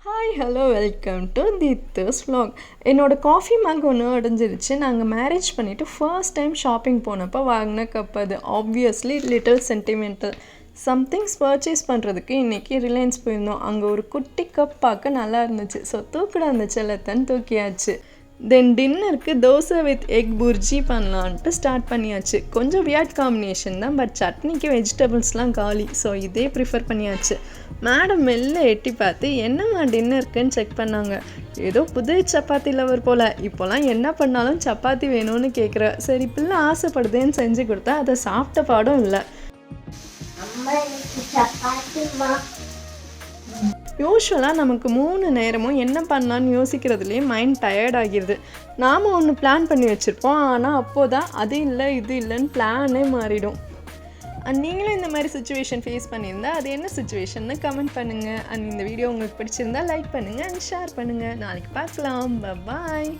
Hi hello welcome to தீப்தர்ஸ் vlog. என்னோடய coffee mug ஒன்று உடஞ்சிருச்சு. நாங்கள் மேரேஜ் பண்ணிவிட்டு ஃபர்ஸ்ட் டைம் ஷாப்பிங் போனப்போ வாங்கின கப் அது. Obviously little sentimental. Somethings purchase பண்ணுறதுக்கு இன்றைக்கி ரிலையன்ஸ் போயிருந்தோம். அங்கே ஒரு குட்டி கப் பார்க்க நல்லா இருந்துச்சு. ஸோ தூக்கிட அந்த செல்லத்தன் தூக்கியாச்சு. தென் டின்னருக்கு தோசை வித் எக் புர்ஜி பண்ணலான்ட்டு ஸ்டார்ட் பண்ணியாச்சு. கொஞ்சம் வியர்ட் காம்பினேஷன் தான், பட் சட்னிக்கு வெஜிடபிள்ஸ்லாம் காலி. ஸோ இதே ப்ரிஃபர் பண்ணியாச்சு. மேடம் மெல்ல எட்டி பார்த்து என்னம்மா டின்னருக்குன்னு செக் பண்ணாங்க. ஏதோ புது சப்பாத்தி லவர் போல். இப்போலாம் என்ன பண்ணாலும் சப்பாத்தி வேணும்னு கேட்குற. சரி பிள்ளை ஆசைப்படுதேன்னு செஞ்சு கொடுத்தா அதை சாப்பிட்ட பாடம் இல்லை. யூஸ்வலாக நமக்கு 3 நேரமும் என்ன பண்ணலான்னு யோசிக்கிறதுலேயே மைண்ட் டயர்ட் ஆகிடுது. நாம் ஒன்று பிளான் பண்ணி வச்சுருப்போம், ஆனால் அப்போது தான் அது இல்லை இது இல்லைன்னு பிளானே மாறிடும். அண்ட் நீங்களும் இந்த மாதிரி சுச்சுவேஷன் ஃபேஸ் பண்ணியிருந்தா அது என்ன சுச்சுவேஷன்னு கமெண்ட் பண்ணுங்கள். அண்ட் இந்த வீடியோ உங்களுக்கு பிடிச்சிருந்தா லைக் பண்ணுங்கள் அண்ட் ஷேர் பண்ணுங்கள். நாளைக்கு பார்க்கலாம். பாய்.